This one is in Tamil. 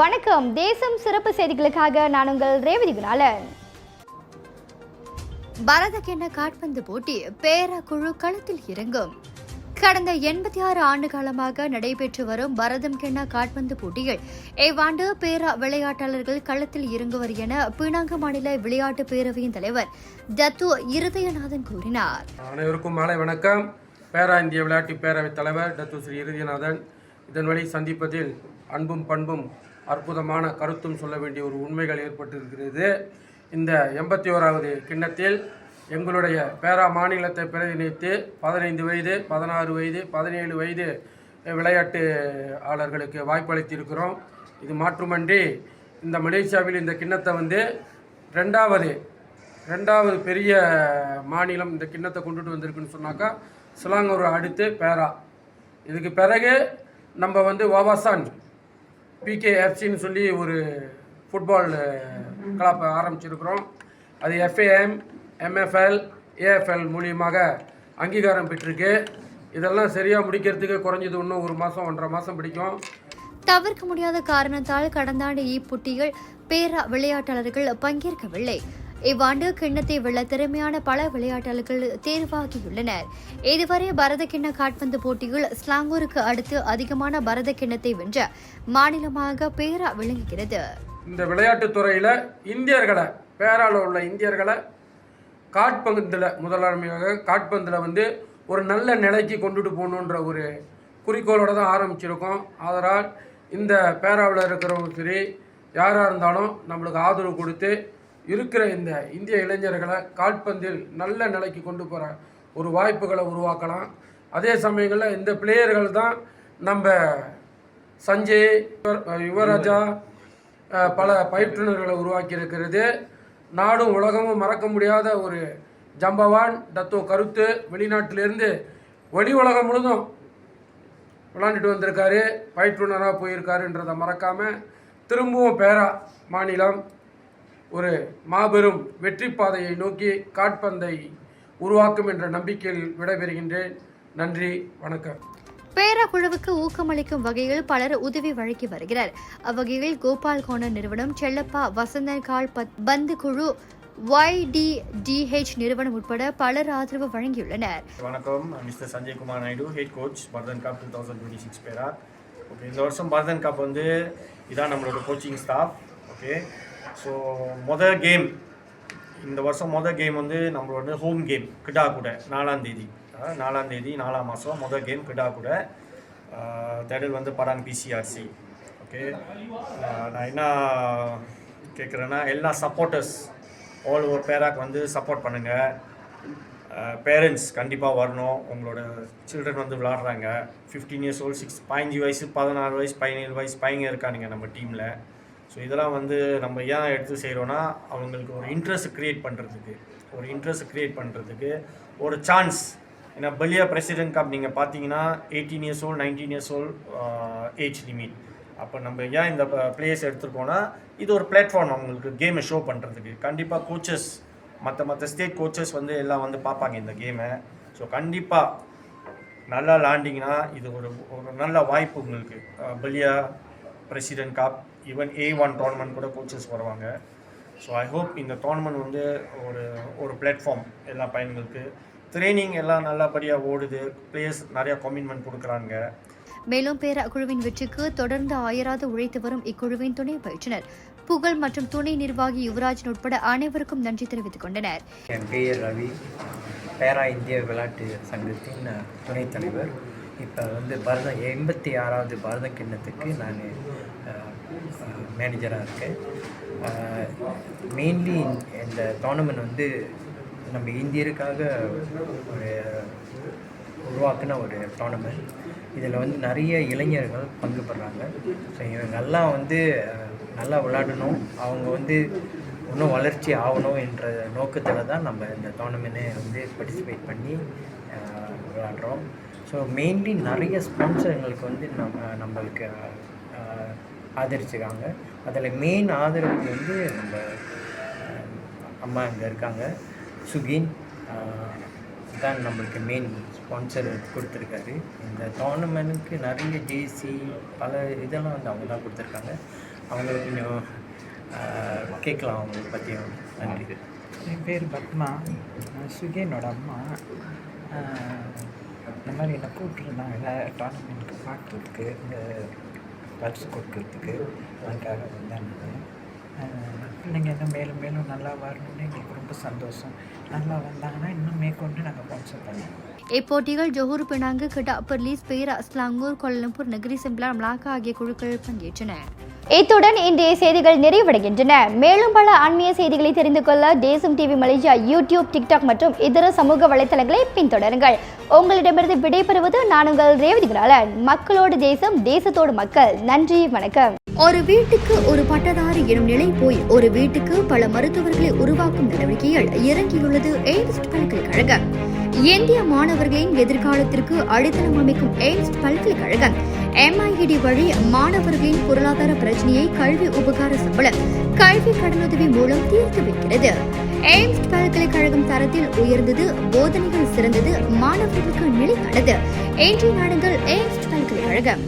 வணக்கம். தேசம் சிறப்பு செய்திகளுக்காக நான் உங்கள் ரேவதி குணாலன். பரதக்கிண்ண கால்பந்து போட்டி பேரா குழு களத்தில் இறங்கும். கடந்த 86 ஆண்டு காலமாக நடைபெற்று வரும் பரதம் கிண்ண கால்பந்து போட்டிகள் இவ்வாண்டு பேரா விளையாட்டாளர்கள் களத்தில் இறங்குவர் என பினாங்கு மாநில விளையாட்டு பேரவையின் தலைவர் டத்து இருதயநாதன் கூறினார். அனைவருக்கும் மாலை வணக்கம். பேரா இந்திய விளையாட்டு பேரவை தலைவர் டத்து ஸ்ரீ இருதயநாதன். இதன் வழி சந்திப்பதில் அன்பும் பண்பும் அற்புதமான கருத்தும் சொல்ல வேண்டிய ஒரு உண்மைகள் ஏற்பட்டிருக்கிறது. இந்த 81வது கிண்ணத்தில் எங்களுடைய பேரா மாநிலத்தை பிரதிநிதித்து 15 வயது, 16 வயது, 17 வயது விளையாட்டாளர்களுக்கு வாய்ப்பளித்திருக்கிறோம். இது மாற்றுமன்றி இந்த மலேசியாவில் இந்த கிண்ணத்தை ரெண்டாவது பெரிய மாநிலம் இந்த கிண்ணத்தை கொண்டுட்டு வந்திருக்குன்னு சொன்னாக்கா சிலாங்கூர் அடுத்து பேரா. இதுக்கு பிறகு நம்ம வாவாசான் பிகேஎஃப்சின்னு சொல்லி ஒரு ஃபுட்பால் கிளப் ஆரம்பிச்சிருக்கிறோம். அது எஃப்ஏஎம், எம்எஃப்எல், ஏஎஃப்எல் மூலியமாக அங்கீகாரம் பெற்றிருக்கு. இதெல்லாம் சரியாக முடிக்கிறதுக்கு குறைஞ்சது இன்னும் 1 மாதம் 1.5 மாதம் பிடிக்கும். தவிர்க்க முடியாத காரணத்தால் கடந்த ஆண்டு இப்போட்டிகள் பேரா விளையாட்டாளர்கள் பங்கேற்கவில்லை. இவ்வாண்டு கிண்ணத்தை வெல்ல திறமையான பல விளையாட்டாளர்கள் தேர்வாகியுள்ளனர். இதுவரை பரத கிண்ண கால்பந்து போட்டிகள் ஸ்லாங்கூருக்கு அடுத்து அதிகமான பரத கிண்ணத்தை வென்ற மாநிலமாக பேரா விளங்குகிறது. இந்த விளையாட்டுத் துறையில் பேரால உள்ள இந்தியர்களை முதன்மையாக கால்பந்தில் ஒரு நல்ல நிலைக்கு கொண்டுட்டு போகணுன்ற ஒரு குறிக்கோளோடு தான் ஆரம்பிச்சிருக்கோம். அதனால் இந்த பேராவில் இருக்கிறவங்க சரி யாராக இருந்தாலும் நம்மளுக்கு ஆதரவு கொடுத்து இருக்கிற இந்த இந்திய இளைஞர்களை கால்பந்தில் நல்ல நிலைக்கு கொண்டு போகிற ஒரு வாய்ப்புகளை உருவாக்கலாம். அதே சமயங்களில் இந்த பிளேயர்கள் தான் நம்ம சஞ்சய், யுவராஜா பல பயிற்றுனர்களை உருவாக்கி இருக்கிறது. நாடும் உலகமும் மறக்க முடியாத ஒரு ஜம்பவான் டத்தோ கருத்து வெளிநாட்டிலேருந்து வெளி உலகம் முழுதும் விளாண்டுட்டு வந்திருக்காரு, பயிற்றுனராக போயிருக்காருன்றதை மறக்காமல் திரும்பவும் பேரா மாநிலம் ஒரு மாபெரும் வெற்றி பாதையை நோக்கி கால்பந்தை உருவாக்கும் என்ற நம்பிக்கையில் விடைபெறுகின்றேன். நன்றி, வணக்கம். பேரா குழுவுக்கு ஊக்கமளிக்கும் வகையில் பலர் உதவி வழங்கி வருகிறார். அவ்வகையில் கோபால் கோணர் நிறுவனம், செல்லப்பா வசந்தன் கால் பந்து குழு, YDDH நிறுவனம் உட்பட பலர் ஆதரவு வழங்கியுள்ளனர். வணக்கம், mister Sanjay Kumar Naidu, head coach Bharathan cup 2026 பேரா. ஓகே, இந்த வருஷம் பரதன் கப் இதான் நம்மளோட coaching staff. Okay, so game இந்த வருஷம் கேம் நம்மளோட ஹோம் கேம் கிடா கூட 4ஆம் தேதி 4ஆம் மாதம் கேம் கிடா கூட தேடல் பராங் பிசிஆர்சி. ஓகே, நான் என்ன கேட்குறேன்னா எல்லா சப்போர்ட்டர்ஸ் ஆல் ஓவர் பேராக்கு சப்போர்ட் பண்ணுங்கள். பேரண்ட்ஸ் கண்டிப்பாக வரணும். உங்களோட சில்ட்ரன் விளாட்றாங்க. 15 இயர்ஸ் ஓல்டு, 15 வயசு, 16 வயசு, 17 வயசு பையங்க இருக்கானுங்க நம்ம டீமில். ஸோ இதெல்லாம் நம்ம ஏன் எடுத்து செய்கிறோன்னா அவங்களுக்கு ஒரு இன்ட்ரெஸ்ட் க்ரியேட் பண்ணுறதுக்கு ஒரு சான்ஸ். ஏன்னா பலியா பிரசிடென்ட் கப் நீங்கள் பார்த்தீங்கன்னா 18 years old, 19 years old age limit. அப்போ நம்ம ஏன் இந்த பிளேயர்ஸ் எடுத்துருக்கோன்னா இது ஒரு பிளாட்ஃபார்ம் அவங்களுக்கு கேமை ஷோ பண்ணுறதுக்கு. கண்டிப்பாக கோச்சஸ் மற்ற ஸ்டேட் கோச்சஸ் எல்லாம் பார்ப்பாங்க இந்த கேமை. ஸோ கண்டிப்பாக நல்லா விளாண்டிங்கன்னா இது ஒரு நல்ல வாய்ப்பு உங்களுக்கு. பலியா president cup, even A1 tournament கூட கோச்சஸ் வருவாங்க. ஸோ ஐ ஹோப் இந்த டோர்னமெண்ட் ஒரு பிளாட்ஃபார்ம் எல்லா பையன்களுக்கு. ட்ரைனிங் எல்லாம் நல்லபடியாக ஓடுது, பிளேயர்ஸ் நிறையா கமிட்மெண்ட் கொடுக்குறாங்க. மேலும் பேரா குழுவின் வெற்றிக்கு தொடர்ந்து அயராது உழைத்து வரும் இக்குழுவின் துணை பயிற்றுனர் புகழ் மற்றும் துணை நிர்வாகி யுவராஜன் உட்பட அனைவருக்கும் நன்றி தெரிவித்துக் கொண்டனர். என் பெயர் ரவி, பேரா இந்திய விளையாட்டு சங்கத்தின் துணைத் தலைவர். இப்போ 86வது பாரத கிண்ணத்துக்கு நான் மேனேஜராக இருக்கேன். மெயின்லி இந்த டோர்னமெண்ட் நம்ம இந்தியருக்காக ஒரு உருவாக்கின ஒரு டோர்னமெண்ட். இதில் நிறைய இளைஞர்கள் பங்கு பெறாங்க. ஸோ இவங்கெல்லாம் நல்லா விளையாடணும், அவங்க இன்னும் வளர்ச்சி ஆகணும் என்ற நோக்கத்தில் தான் நம்ம இந்த டோர்னமெண்ட்டை பார்ட்டிசிபேட் பண்ணி விளையாடுறோம். ஸோ மெயின்லி நிறைய ஸ்பான்சர் எங்களுக்கு நம்மளுக்கு ஆதரிச்சுக்காங்க. அதில் மெயின் ஆதரவு நம்ம அம்மா இங்கே இருக்காங்க, சுகின் தான் நம்மளுக்கு மெயின் ஸ்பான்சர் கொடுத்துருக்காரு. இந்த டோர்னமெண்ட்டுக்கு நிறைய ஜேசி பல இதெல்லாம் அவங்க தான் கொடுத்துருக்காங்க. அவங்களுக்கு இன்னும் கேட்கலாம் அவங்கள பற்றியும். நன்றி. என் பேர் பத்மா. ஸ்விகி என்னோட அம்மா. இந்த மாதிரி என்னை கூப்பிட்ருந்தாங்க டோர்னமெண்ட்டுக்கு பார்க்குறதுக்கு, இந்த பரிசு கொடுக்கறதுக்கு. அதுக்காக வந்தேன் நான். பிள்ளைங்க இன்னும் மேலும் மேலும் நல்லா வரணும்னு எங்களுக்கு ரொம்ப சந்தோஷம். நல்லா வந்தாங்கன்னா இன்னும் மேற்கொண்டு நாங்கள் ஸ்பான்சர் பண்ணுவோம். இப்போட்டிகள் ஜொஹூர், பினாங்கு, கிடா, பர்லீஸ், பேரா, ஸ்லாங்கூர், கோலாலம்பூர், நகரி சிம்லா, மலாக்கா ஆகிய குழுக்கள் பங்கேற்றன. இத்துடன் இன்றைய செய்திகள் நிறைவடைகின்றன. மேலும் பல ஆன்மீக செய்திகளை தெரிந்து கொள்ள தேசம் டிவி மலேசியா யூடியூப், டிக்டாக் மற்றும் இதர சமூக வலைத்தளங்களை பின்தொடருங்கள். உங்களிடமிருந்து விடைபெறுவது நான் உங்கள் ரேவதி குணாலன். மக்களோடு தேசம், தேசத்தோடு மக்கள். நன்றி, வணக்கம். ஒரு வீட்டுக்கு ஒரு பட்டதாரி எனும் நிலை போய் ஒரு வீட்டுக்கு பல மருத்துவர்களை உருவாக்கும் நடவடிக்கையில் இறங்கியுள்ளது எய்ம்ஸ் பல்கலைக்கழகம். இந்திய மாணவர்களின் எதிர்காலத்திற்கு அடித்தளம் அமைக்கும் எய்ம்ஸ் பல்கலைக்கழகம் MIED வழி மாணவர்களின் பொருளாதார பிரச்சனையை கல்வி உபகார சம்பளம், கல்வி கடனுதவி மூலம் தீர்த்து வைக்கிறது. எய்ம்ஸ் பல்கலைக்கழகம் தரத்தில் உயர்ந்தது, போதனைகள் சிறந்தது, மாணவர்களுக்கு நிலையானது. இன்றைய நாடுகள் எய்ம்ஸ் பல்கலைக்கழகம்.